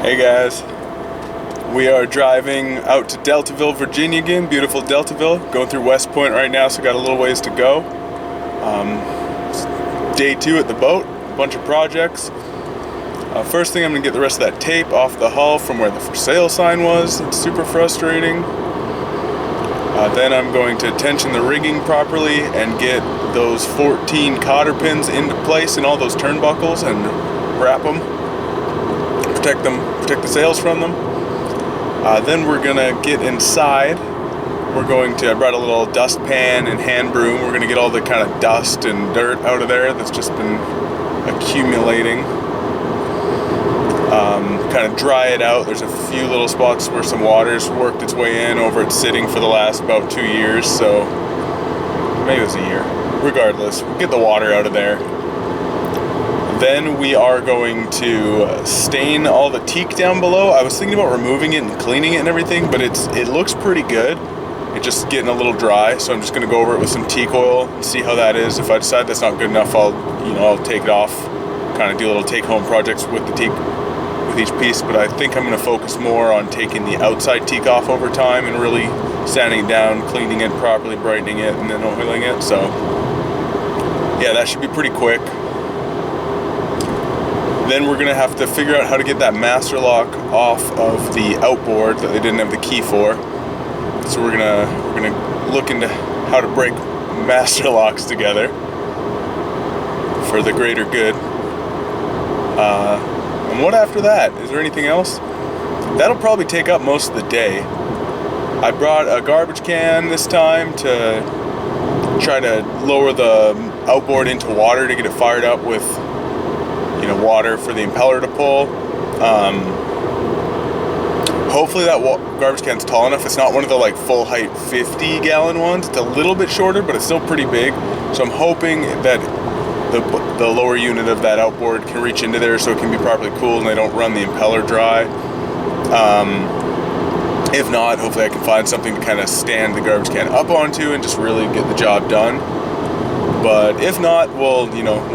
Hey guys, we are driving out to Deltaville, Virginia again, beautiful Deltaville, going through West Point right now, so got a little ways to go. Day 2 at the boat, a bunch of projects. First thing, I'm going to get the rest of that tape off the hull from where the for sale sign was. It's super frustrating. Then I'm going to tension the rigging properly and get those 14 cotter pins into place in all those turnbuckles and wrap them. Protect the sails from them. Then we're gonna get inside. I brought a little dust pan and hand broom. We're gonna get all the kind of dust and dirt out of there that's just been accumulating. Kind of dry it out. There's a few little spots where some water's worked its way in over it sitting for the last about 2 years, so maybe it was a year. Regardless, we'll get the water out of there. Then we are going to stain all the teak down below. I was thinking about removing it and cleaning it and everything, but it looks pretty good. It's just getting a little dry, so I'm just gonna go over it with some teak oil and see how that is. If I decide that's not good enough, I'll take it off, kind of do little take-home projects with the teak, with each piece. But I think I'm gonna focus more on taking the outside teak off over time and really sanding it down, cleaning it properly, brightening it, and then oiling it. So yeah, that should be pretty quick. Then we're gonna have to figure out how to get that master lock off of the outboard that they didn't have the key for. So we're gonna look into how to break master locks together for the greater good. And what after that? Is there anything else? That'll probably take up most of the day. I brought a garbage can this time to try to lower the outboard into water to get it fired up with water for the impeller to pull. Hopefully that garbage can's tall enough. It's not one of the full height 50-gallon ones. It's a little bit shorter, but it's still pretty big. So I'm hoping that the lower unit of that outboard can reach into there so it can be properly cooled and they don't run the impeller dry. If not, hopefully I can find something to kind of stand the garbage can up onto and just really get the job done. But if not, we'll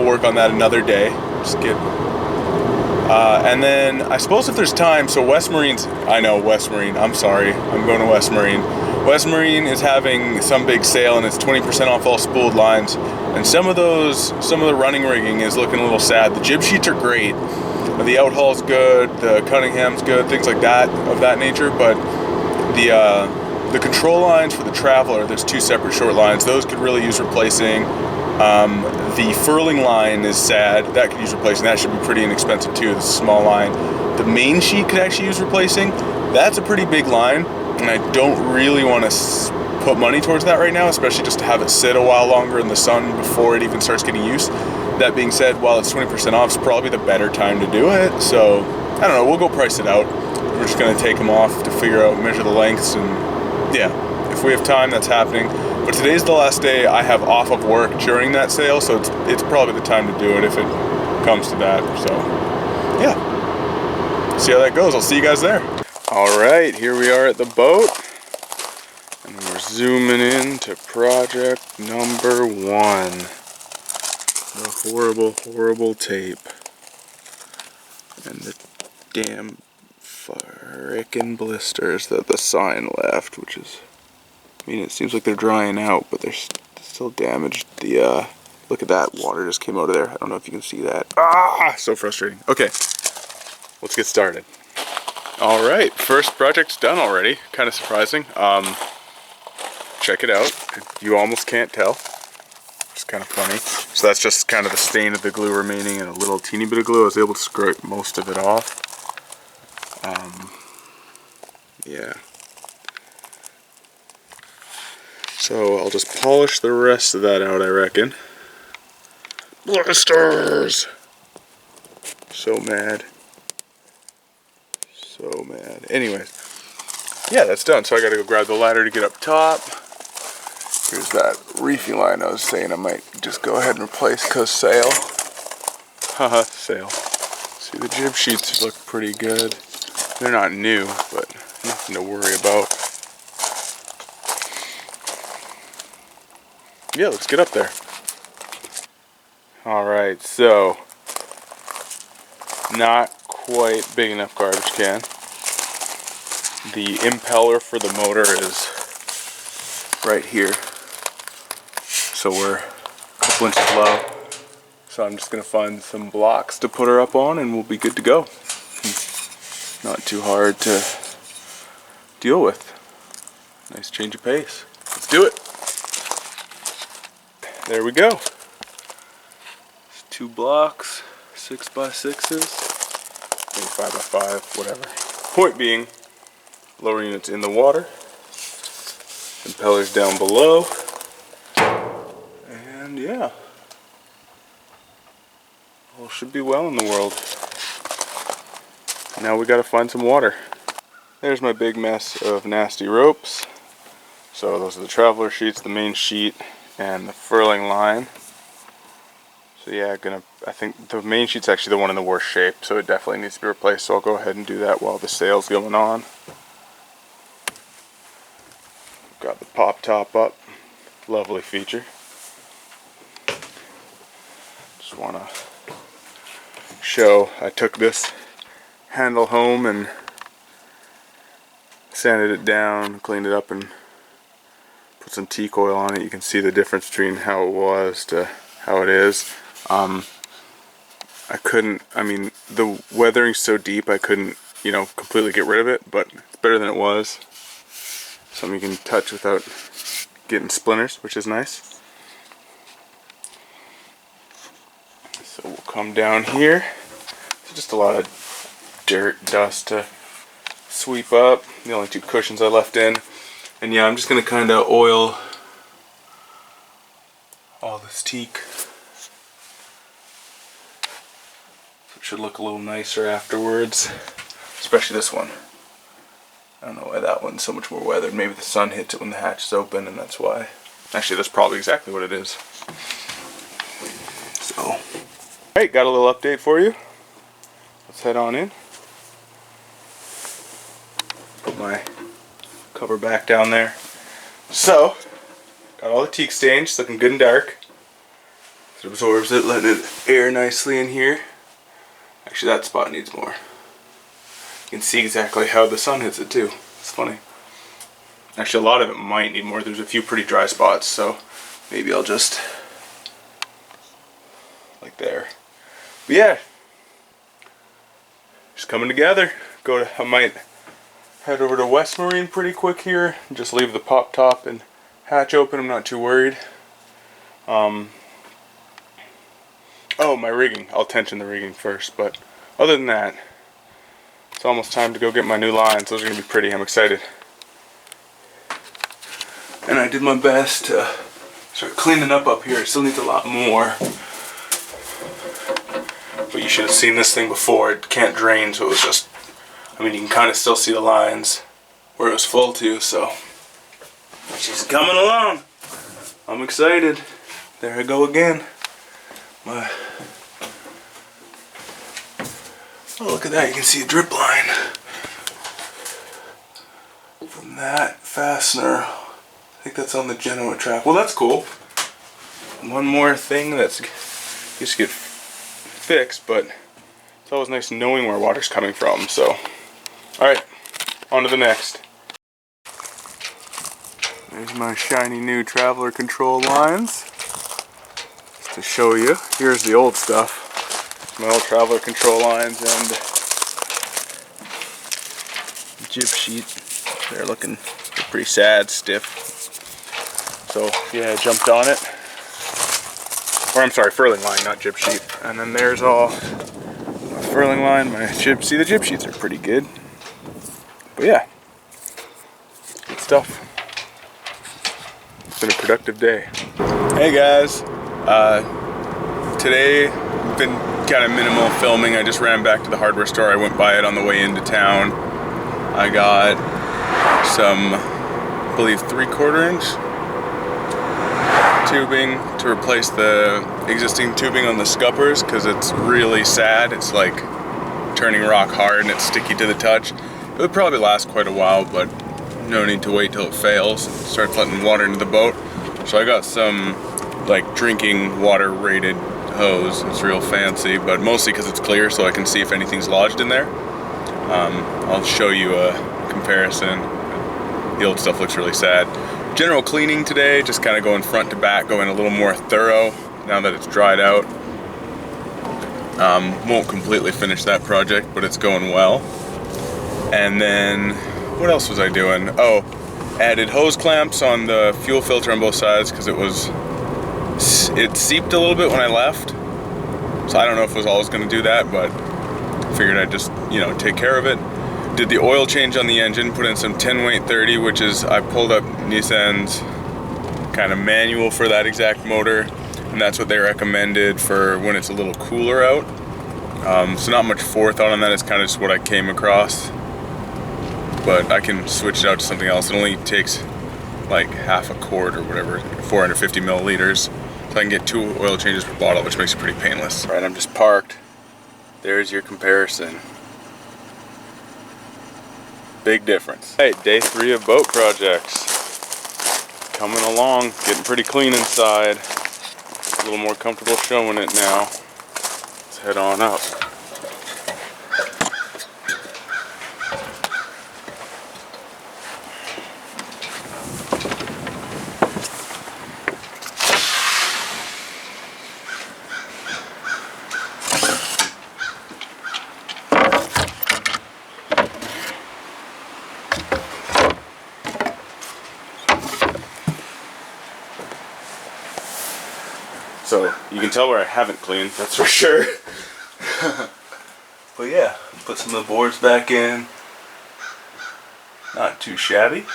work on that another day. Just get, and then I suppose if there's time, so West Marine, I'm sorry, I'm going to West Marine. West Marine is having some big sale and it's 20% off all spooled lines. And some of the running rigging is looking a little sad. The jib sheets are great. The outhaul's good, the Cunningham's good, things like that, of that nature, but the control lines for the Traveler, there's 2 separate short lines. Those could really use replacing. The furling line is sad. That could use replacing. That should be pretty inexpensive too. It's a small line. The main sheet could actually use replacing. That's a pretty big line, and I don't really want to put money towards that right now, especially just to have it sit a while longer in the sun before it even starts getting used. That being said, while it's 20% off, it's probably the better time to do it. So I don't know. We'll go price it out. We're just gonna take them off to figure out, measure the lengths, and yeah, if we have time, that's happening. But today's the last day I have off of work during that sale, so it's probably the time to do it if it comes to that. So yeah, see how that goes. I'll see you guys there. All right, here we are at the boat, and we're zooming in to project number 1. The horrible tape and the damn frickin' blisters that the sign left, which is, it seems like they're drying out, but they're still damaged. Look at that, water just came out of there. I don't know if you can see that. So frustrating. Okay, let's get started. All right, first project's done already. Kind of surprising. Check it out. You almost can't tell. It's kind of funny. So that's just kind of the stain of the glue remaining and a little teeny bit of glue. I was able to scrape most of it off. Yeah. So I'll just polish the rest of that out, I reckon. Blisters! So mad. So mad. Anyways, yeah, that's done. So I gotta go grab the ladder to get up top. Here's that reefing line I was saying I might just go ahead and replace because sail. Haha, sail. See, the jib sheets look pretty good. They're not new, but nothing to worry about. Yeah, let's get up there. Alright, so not quite big enough garbage can. The impeller for the motor is right here, so we're a couple inches low. So I'm just gonna find some blocks to put her up on and we'll be good to go. Not too hard to deal with. Nice change of pace. Let's do it. There we go. It's 2 blocks, 6x6s, maybe 5x5, whatever. Point being, lower unit's in the water, impeller's down below, and yeah, all should be well in the world. Now we gotta find some water. There's my big mess of nasty ropes. So those are the traveler sheets, the main sheet, and the furling line. So yeah, I think the main sheet's actually the one in the worst shape, so it definitely needs to be replaced. So I'll go ahead and do that while the sail's going on. Got the pop top up, lovely feature. Just want to show I took this handle home and sanded it down, cleaned it up, and put some teak oil on it. You can see the difference between how it was to how it is. The weathering's so deep I couldn't, completely get rid of it, but it's better than it was. Something you can touch without getting splinters, which is nice. So we'll come down here. It's just a lot of dirt, dust to sweep up. The only 2 cushions I left in. And yeah, I'm just going to kind of oil all this teak. So it should look a little nicer afterwards. Especially this one. I don't know why that one's so much more weathered. Maybe the sun hits it when the hatch is open and that's why. Actually, that's probably exactly what it is. So, alright, got a little update for you. Let's head on in. Put my cover back down there. So, got all the teak stains, looking good and dark. It absorbs it, letting it air nicely in here. Actually, that spot needs more. You can see exactly how the sun hits it too. It's funny. Actually, a lot of it might need more. There's a few pretty dry spots, so maybe I'll just, like there. But yeah, just coming together. I might head over to West Marine pretty quick here and just leave the pop top and hatch open. I'm not too worried. Oh, my rigging. I'll tension the rigging first, but other than that, it's almost time to go get my new lines. Those are going to be pretty. I'm excited. And I did my best to start cleaning up here. It still needs a lot more. But you should have seen this thing before. It can't drain, so it was just, you can kind of still see the lines where it was full to, so she's coming along. I'm excited. There I go again. Oh, look at that, you can see a drip line from that fastener. I think that's on the Genoa track. Well, that's cool. One more thing that's used to get fixed, but it's always nice knowing where water's coming from, so. Alright, on to the next. There's my shiny new Traveler control lines. Just to show you, here's the old stuff. My old Traveler control lines and jib sheet. They're pretty sad, stiff. So yeah, I jumped on it. Or I'm sorry, furling line, not jib sheet. And then there's all my furling line, my jib. See, the jib sheets are pretty good. But yeah, good stuff. It's been a productive day. Hey guys, today been kind of minimal filming. I just ran back to the hardware store. I went by it on the way into town. I got some, I believe, 3/4 inch tubing to replace the existing tubing on the scuppers because it's really sad. It's like turning rock hard and it's sticky to the touch. It would probably last quite a while, but no need to wait till it fails and starts letting water into the boat. So I got some like drinking water rated hose. It's real fancy, but mostly because it's clear, so I can see if anything's lodged in there. I'll show you a comparison. The old stuff looks really sad. General cleaning today, just kind of going front to back, going a little more thorough now that it's dried out. Won't completely finish that project, but it's going well. And then, what else was I doing? Oh, added hose clamps on the fuel filter on both sides because it seeped a little bit when I left. So I don't know if I was always going to do that, but figured I'd just, take care of it. Did the oil change on the engine, put in some 10 weight 30, which is, I pulled up Nissan's kind of manual for that exact motor, and that's what they recommended for when it's a little cooler out. So not much forethought on that, it's kind of just what I came across. But I can switch it out to something else. It only takes like half a quart or whatever, 450 milliliters. So I can get 2 oil changes per bottle, which makes it pretty painless. All right, I'm just parked. There's your comparison. Big difference. Hey, day 3 of boat projects. Coming along, getting pretty clean inside. A little more comfortable showing it now. Let's head on up. So you can tell where I haven't cleaned, that's for sure. But yeah, put some of the boards back in. Not too shabby.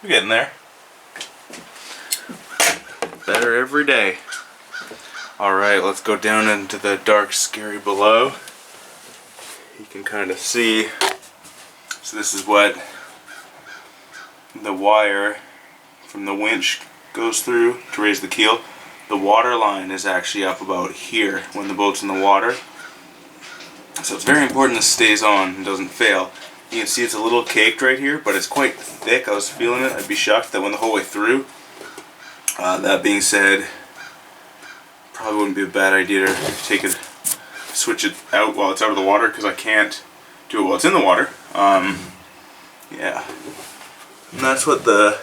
We're getting there. Better every day. Alright, let's go down into the dark, scary below. You can kind of see. So this is what the wire from the winch goes through to raise the keel. The water line is actually up about here when the boat's in the water. So it's very important this stays on and doesn't fail. You can see it's a little caked right here, but it's quite thick. I was feeling it. I'd be shocked if that went the whole way through. That being said, probably wouldn't be a bad idea to switch it out while it's out of the water, because I can't do it while it's in the water. Yeah. And that's what the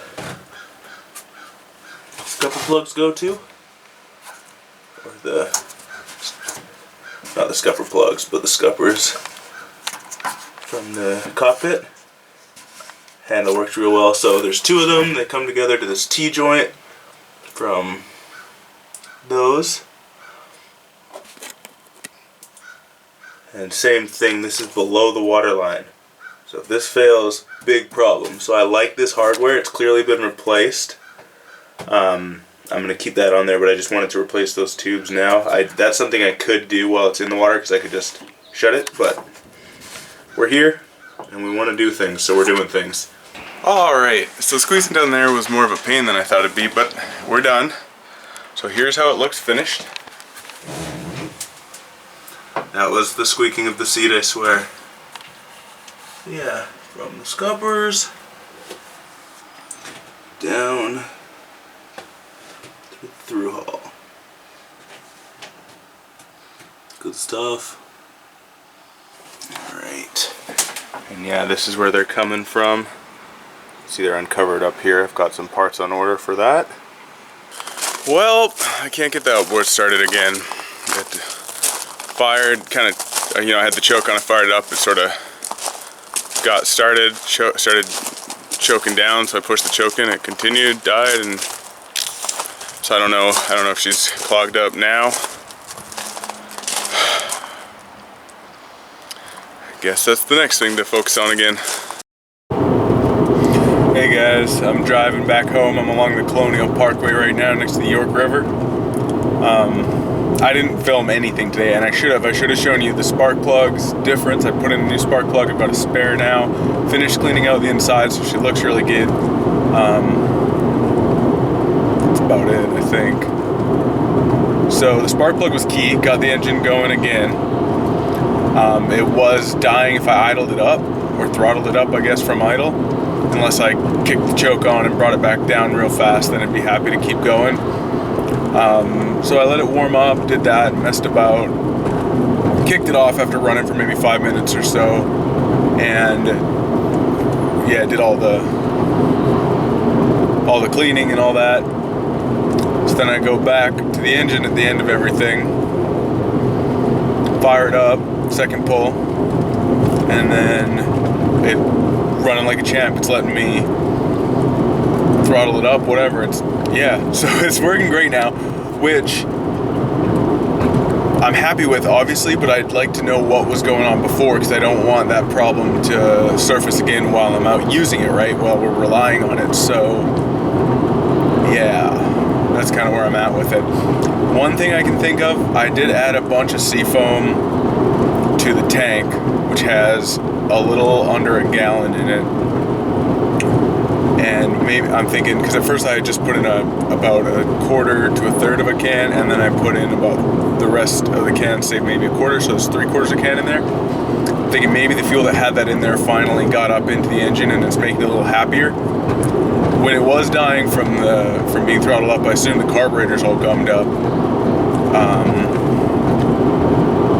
scupper plugs go to. Or not the scupper plugs, but the scuppers from the cockpit. Handle works real well, so there's 2 of them. They come together to this T-joint from those. And same thing, this is below the water line. So if this fails, big problem. So I like this hardware, it's clearly been replaced. I'm going to keep that on there, but I just wanted to replace those tubes now. That's something I could do while it's in the water, because I could just shut it, but we're here, and we want to do things, so we're doing things. Alright, so squeezing down there was more of a pain than I thought it'd be, but we're done. So here's how it looks finished. That was the squeaking of the seat, I swear. Yeah, from the scuppers down through hull. Good stuff. Alright. And yeah, this is where they're coming from. See, they're uncovered up here. I've got some parts on order for that. Well, I can't get the outboard started again. It fired, kind of, I had the choke on, I fired it up, it sort of got started choking down, so I pushed the choke in, it continued, died, and so I don't know if she's clogged up now. I guess that's the next thing to focus on again. Hey guys, I'm driving back home. I'm along the Colonial Parkway right now next to the York River. I didn't film anything today, and I should have shown you the spark plugs difference. I put in a new spark plug, I've got a spare now. Finished cleaning out the inside, so she looks really good. That's about it, I think. So the spark plug was key, got the engine going again. It was dying if I idled it up, or throttled it up, I guess, from idle. Unless I kicked the choke on and brought it back down real fast, then I'd be happy to keep going. So I let it warm up, did that, messed about, kicked it off after running for maybe 5 minutes or so, and yeah, did all the cleaning and all that. So then I go back to the engine at the end of everything, fire it up, second pull, and then it running like a champ. It's letting me throttle it up, whatever. So it's working great now, which I'm happy with, obviously, but I'd like to know what was going on before, because I don't want that problem to surface again while I'm out using it, right? While we're relying on it. So yeah, that's kind of where I'm at with it. One thing I can think of, I did add a bunch of seafoam to the tank, which has a little under a gallon in it. And maybe I'm thinking, because at first I had just put in about a quarter to a third of a can, and then I put in about the rest of the can, say maybe a quarter, so there's 3/4 of a can in there. I'm thinking maybe the fuel that had that in there finally got up into the engine and it's making it a little happier. When it was dying from being throttled up, I assume the carburetor's all gummed up.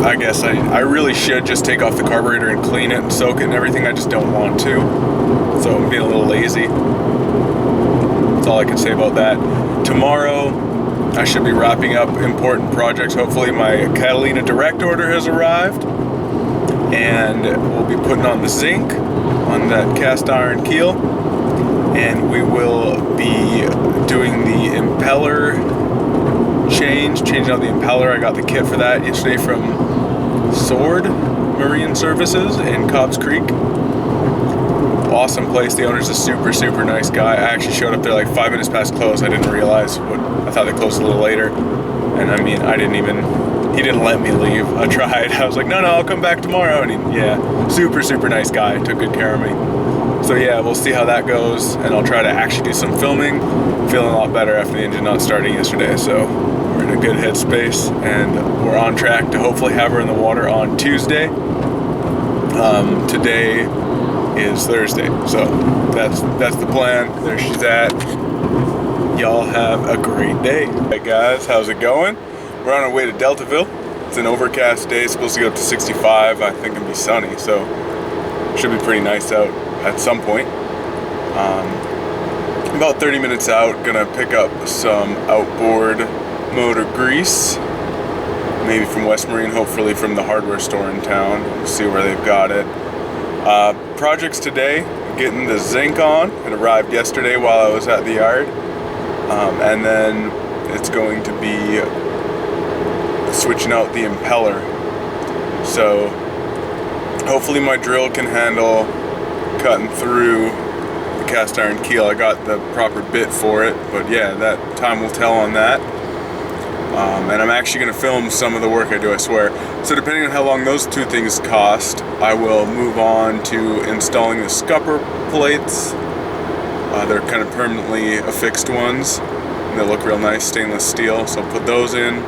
I guess I really should just take off the carburetor and clean it and soak it and everything. I just don't want to, so I'm being a little lazy. That's all I can say about that. Tomorrow I should be wrapping up important projects. Hopefully my Catalina direct order has arrived, and we'll be putting on the zinc on that cast iron keel, and we will be doing the impeller changing out the impeller. I got the kit for that yesterday from Sword Marine Services in Cobbs Creek. Awesome place. The owner's a super, super nice guy. I actually showed up there like 5 minutes past close. I didn't realize I thought they closed a little later. And I mean, he didn't let me leave. I tried. I was like, no, I'll come back tomorrow. And yeah, super, super nice guy. Took good care of me. So yeah, we'll see how that goes. And I'll try to actually do some filming. Feeling a lot better after the engine not starting yesterday. So we're in a good headspace, and we're on track to hopefully have her in the water on Tuesday. Today is Thursday, so that's the plan. There she's at. Y'all have a great day. Hey guys, how's it going? We're on our way to Deltaville. It's an overcast day, supposed to get up to 65, I think, and be sunny, so should be pretty nice out at some point. About 30 minutes out, gonna pick up some outboard motor grease, maybe from West Marine, hopefully from the hardware store in town. We'll see where they've got it. Projects today, getting the zinc on. It arrived yesterday while I was at the yard. And then it's going to be switching out the impeller. So hopefully my drill can handle cutting through the cast iron keel. I got the proper bit for it, but yeah, that time will tell on that. And I'm actually going to film some of the work I do, I swear. So depending on how long those two things cost, I will move on to installing the scupper plates. They're kind of permanently affixed ones, and they look real nice, stainless steel, so I'll put those in.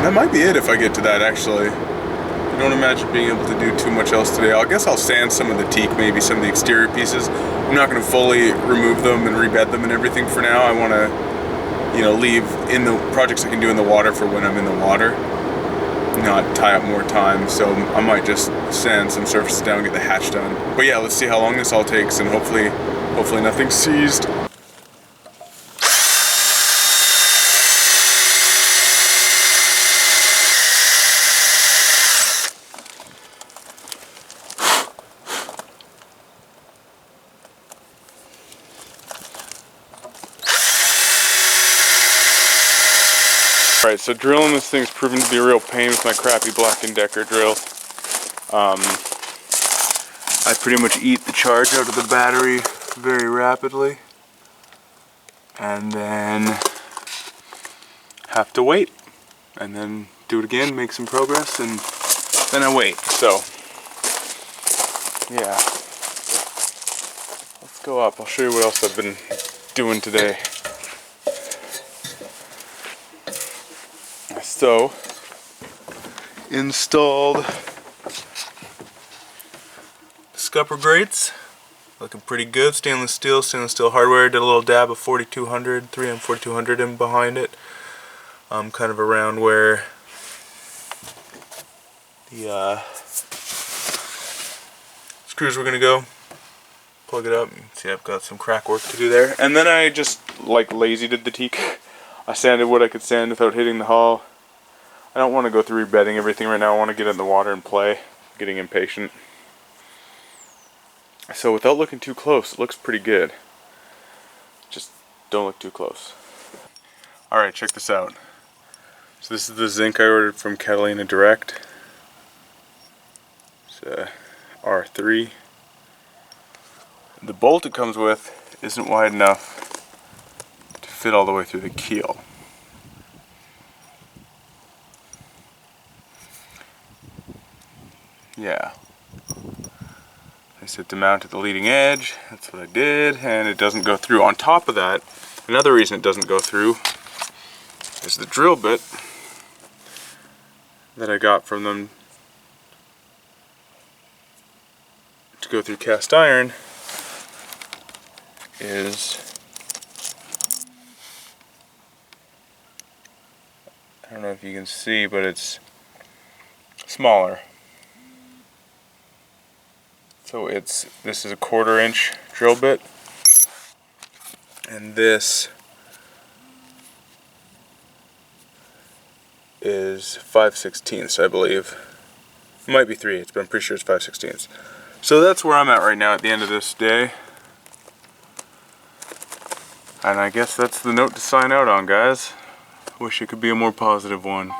That might be it if I get to that, actually. I don't imagine being able to do too much else today. I guess I'll sand some of the teak, maybe some of the exterior pieces. I'm not going to fully remove them and rebed them and everything for now. I want to, leave in the projects I can do in the water for when I'm in the water, not tie up more time. So I might just sand some surfaces down and get the hatch done. But yeah, let's see how long this all takes, and hopefully nothing's seized. Alright, so drilling this thing's proven to be a real pain with my crappy Black & Decker drill. I pretty much eat the charge out of the battery very rapidly, and then have to wait, and then do it again, make some progress, and then I wait. So yeah, let's go up. I'll show you what else I've been doing today. So, installed scupper grates Looking pretty good. Stainless steel hardware. Did a little dab of 4200, 3M 4200 in behind it. Kind of around where the screws were gonna go. Plug it up. You can see I've got some crack work to do there. And then I just like lazy did the teak. I sanded what I could sand without hitting the hull. I don't want to go through rebedding everything right now. I want to get in the water and play. I'm getting impatient. So without looking too close, it looks pretty good. Just don't look too close. Alright, check this out. So this is the zinc I ordered from Catalina Direct. It's R3. The bolt it comes with isn't wide enough to fit all the way through the keel. Yeah. I said to mount at the leading edge. That's what I did, and it doesn't go through. On top of that, another reason it doesn't go through is the drill bit that I got from them to go through cast iron is, I don't know if you can see, but it's smaller. So this is a 1/4 inch drill bit, and this is 5/16, I believe. It might be 3/8, but I'm pretty sure it's 5/16. So that's where I'm at right now at the end of this day. And I guess that's the note to sign out on, guys. Wish it could be a more positive one.